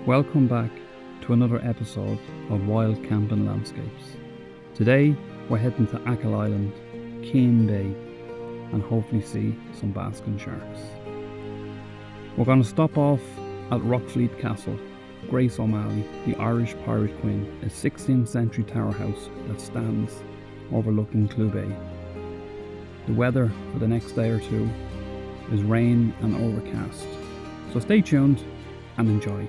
Welcome back to another episode of Wild Camping Landscapes. Today we're heading to Achill Island, Keane Bay, and hopefully see some basking sharks. We're going to stop off at Rockfleet Castle. Grace O'Malley, the Irish Pirate Queen, a 16th century tower house that stands overlooking Clew Bay. The weather for the next day or two is rain and overcast, so stay tuned and enjoy.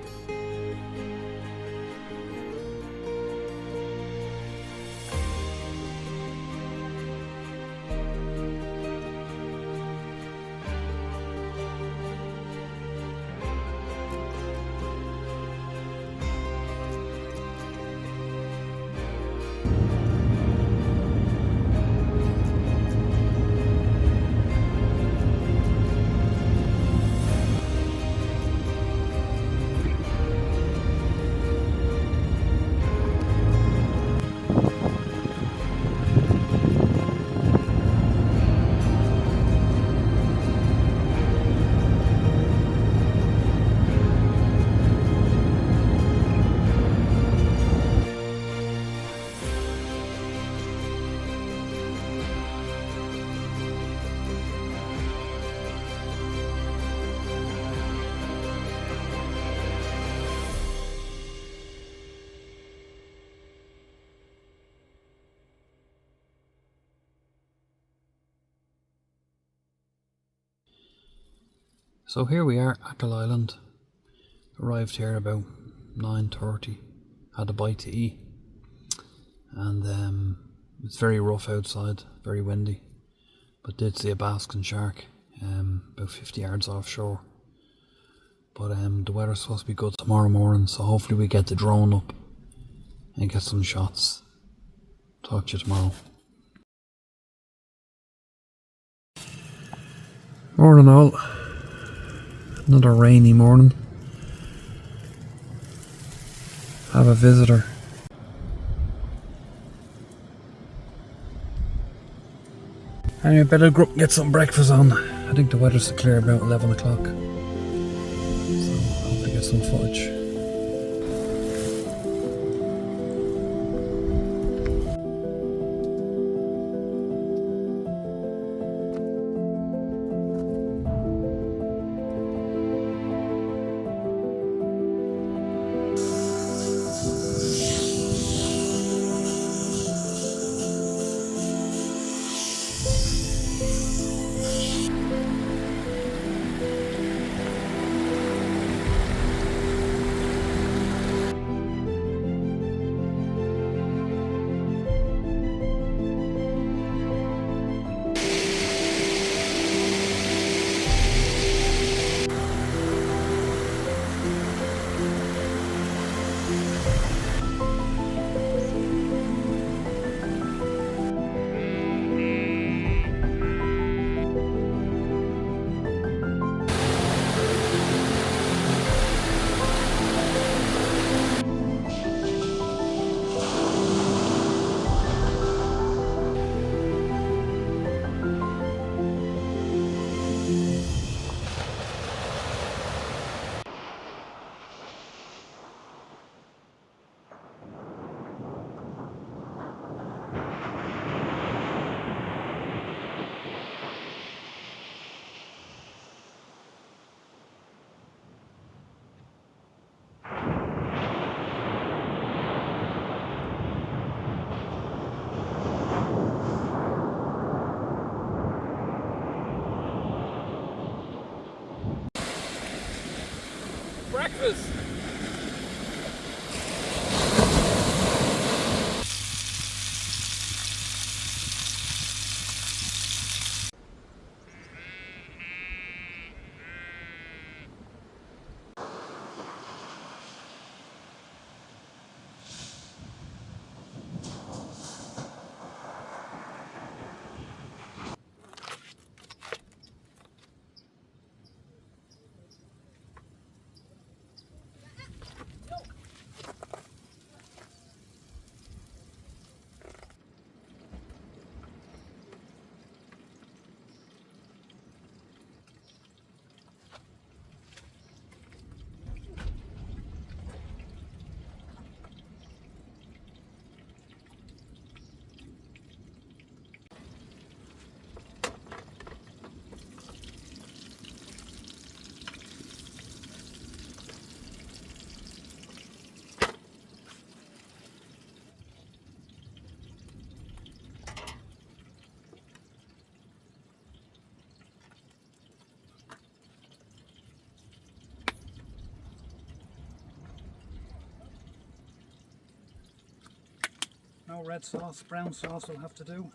So here we are, Achill Island. Arrived here about 9:30. Had a bite to eat, and it's very rough outside, very windy. But did see a basking shark, about 50 yards offshore. But the weather's supposed to be good tomorrow morning, so hopefully we get the drone up and get some shots. Talk to you tomorrow. Morning all. Another rainy morning. Have a visitor. Anyway, better go up and get some breakfast on. I think the weather's clear about 11 o'clock. So I'll have to get some footage. Breakfast! No red sauce, brown sauce will have to do.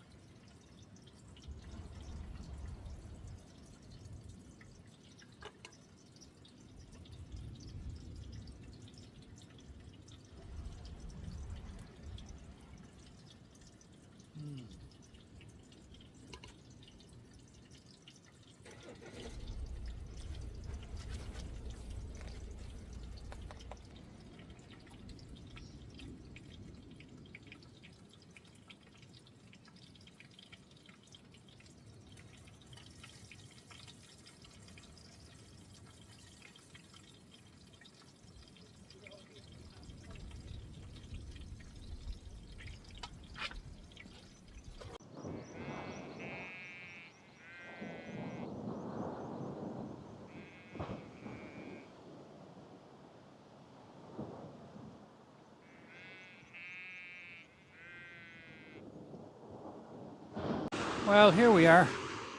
Well, here we are,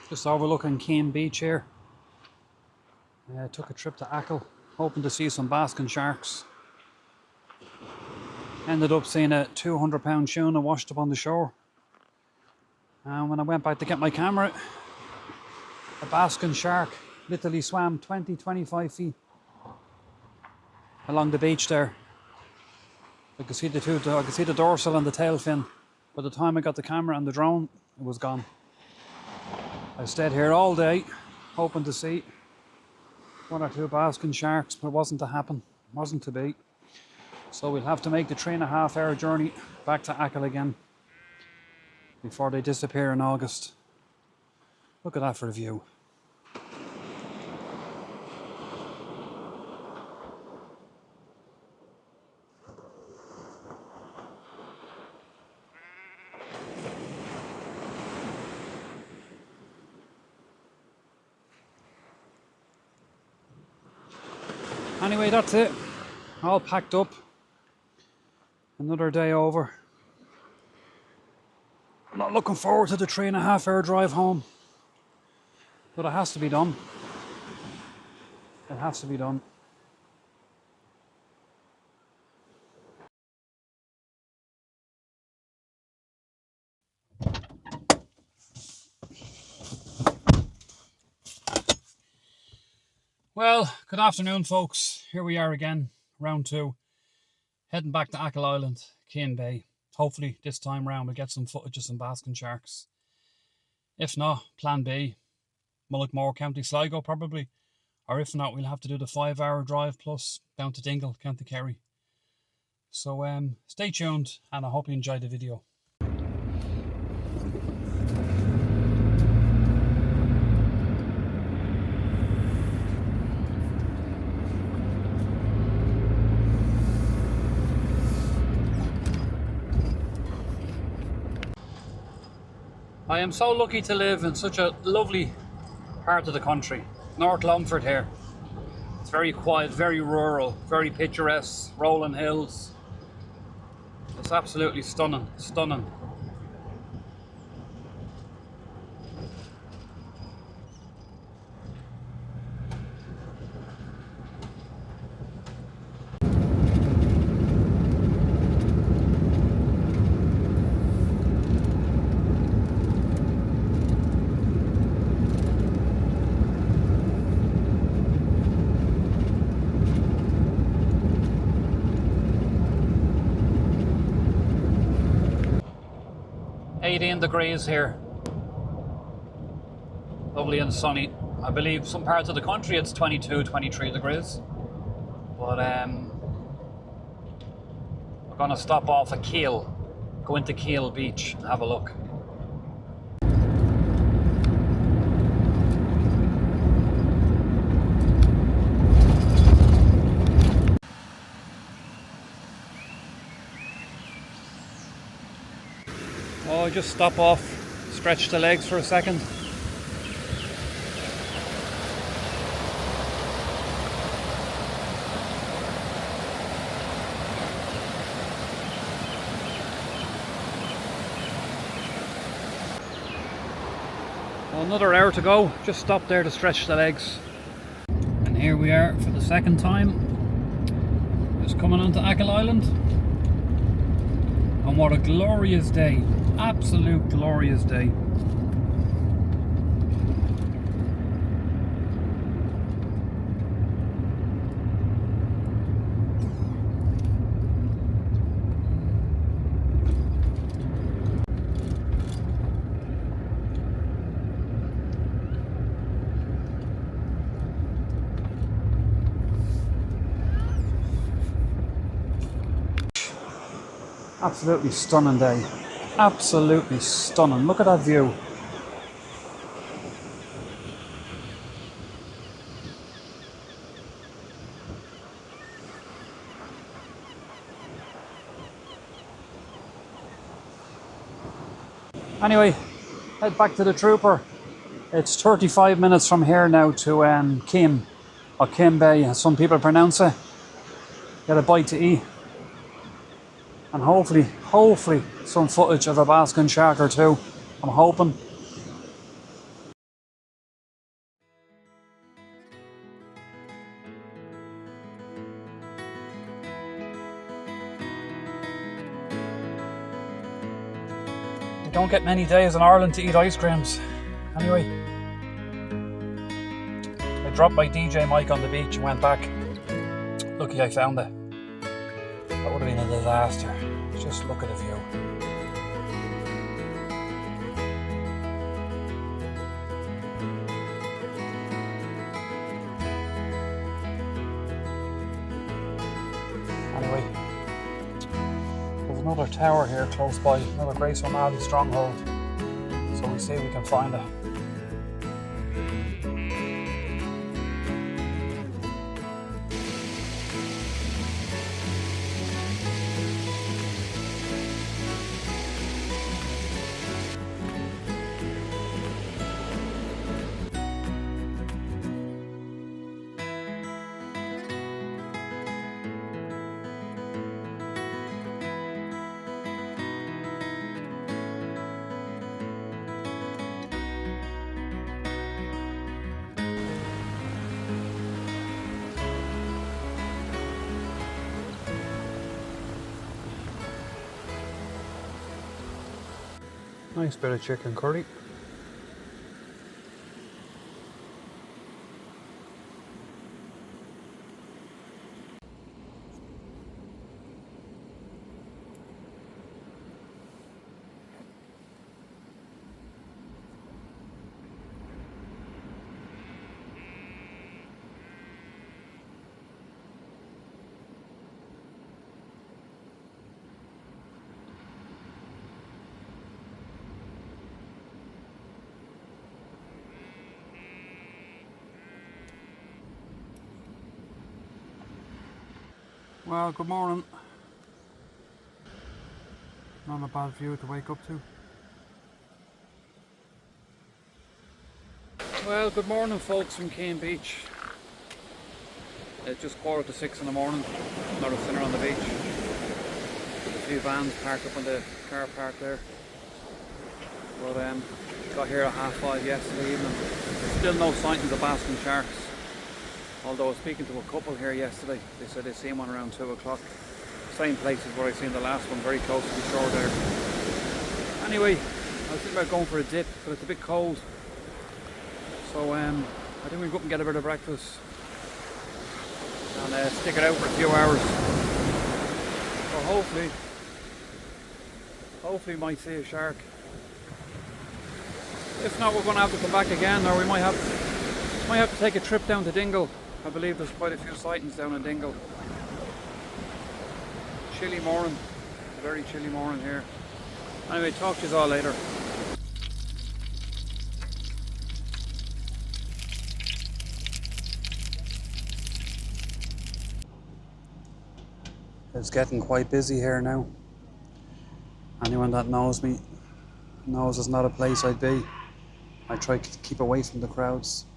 just overlooking Keene Beach here. Took a trip to Achill, hoping to see some basking sharks. Ended up seeing a 200-pound tuna washed up on the shore. And when I went back to get my camera, a basking shark literally swam 20-25 feet along the beach there. I could see the dorsal and the tail fin. By the time I got the camera and the drone, it was gone. I stayed here all day, hoping to see one or two basking sharks, but it wasn't to happen, wasn't to be. So we'll have to make the 3.5-hour journey back to Achill again before they disappear in August. Look at that for a view. Anyway, that's it. All packed up. Another day over. I'm not looking forward to the 3.5-hour drive home. But it has to be done. It has to be done. Well, good afternoon, folks. Here we are again, round 2. Heading back to Achill Island, Keene Bay. Hopefully this time round we'll get some footage of some basking sharks. If not, plan B, Mullockmore, County Sligo probably. Or if not, we'll have to do the 5-hour drive plus down to Dingle, County Kerry. So stay tuned and I hope you enjoyed the video. I am so lucky to live in such a lovely part of the country, North Longford here. It's very quiet, very rural, very picturesque, rolling hills. It's absolutely stunning, stunning. Degrees here. Lovely and sunny. I believe some parts of the country it's 22, 23 degrees. But we're going to stop off at Kiel, go into Kiel Beach and have a look. Oh, just stop off, stretch the legs for a second. Well, another hour to go, just stop there to stretch the legs. And here we are for the second time, just coming onto Achill Island. And what a glorious day. Absolute glorious day. Absolutely stunning day. Absolutely stunning. Look at that view. Anyway, head back to the trooper. It's 35 minutes from here now to Kim, or Kim Bay, as some people pronounce it. Get a bite to eat. And hopefully some footage of a basking shark or two. I'm hoping. You don't get many days in Ireland to eat ice creams. Anyway, I dropped my DJ mic on the beach and went back. Lucky I found it. That would have been a disaster. Just look at the view. Anyway, there's another tower here close by, another Grace O'Malley stronghold. So we'll see if we can find it. Nice bit of chicken curry. Well, good morning. Not a bad view to wake up to. Well, good morning folks from Cane Beach. It's just 6:15 in the morning. Not a sinner on the beach. There's a few vans parked up in the car park there. But got here at 5:30 yesterday evening. There's still no sightings of basking sharks. Although I was speaking to a couple here yesterday, they said they seen one around 2 o'clock. Same places where I seen the last one, very close to the shore there. Anyway, I was thinking about going for a dip, but it's a bit cold. So I think we'll go up and get a bit of breakfast and stick it out for a few hours. So hopefully might see a shark. If not, we're going to have to come back again, or we might have to take a trip down to Dingle. I believe there's quite a few sightings down in Dingle. Chilly morning, very chilly morning here. Anyway, talk to you all later. It's getting quite busy here now. Anyone that knows me knows it's not a place I'd be. I try to keep away from the crowds.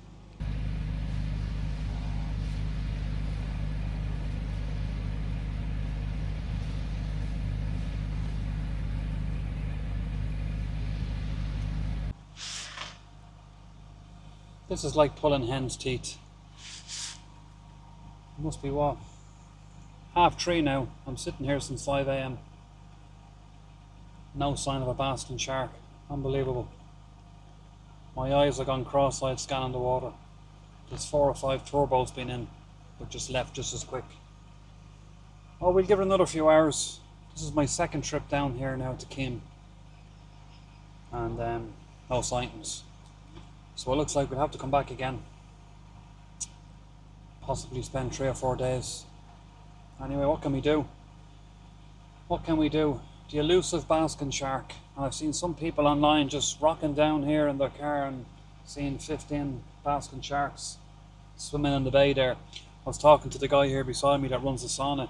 This is like pulling hen's teeth. It must be what? 3:30 now. I'm sitting here since 5 AM. No sign of a basking shark. Unbelievable. My eyes are gone cross-eyed scanning the water. There's 4 or 5 turbo's been in, but just left just as quick. Oh, we'll give it another few hours. This is my second trip down here now to Kim. And no sightings. So it looks like we'll have to come back again. Possibly spend 3 or 4 days. Anyway, what can we do? What can we do? The elusive basking shark. And I've seen some people online just rocking down here in their car and seeing 15 basking sharks swimming in the bay there. I was talking to the guy here beside me that runs the sauna.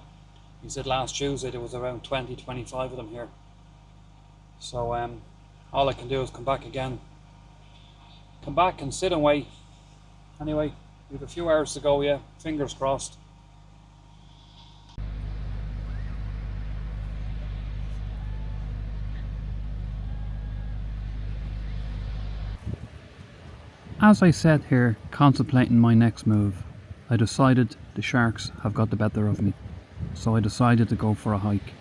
He said last Tuesday there was around 20-25 of them here. So all I can do is come back again. Come back and sit and wait. Anyway, we have a few hours to go, yeah. Fingers crossed. As I sat here contemplating my next move, I decided the sharks have got the better of me, so I decided to go for a hike.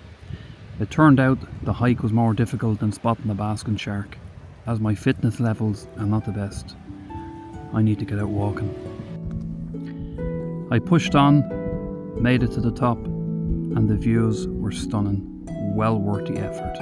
It turned out the hike was more difficult than spotting the basking shark, as my fitness levels are not the best. I need to get out walking. I pushed on, made it to the top, and the views were stunning, well worth the effort.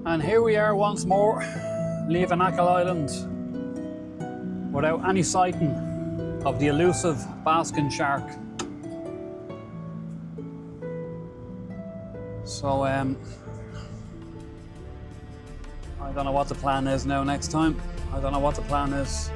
And here we are once more, leaving Achill Island without any sighting of the elusive basking shark. So I don't know what the plan is now next time. I don't know what the plan is.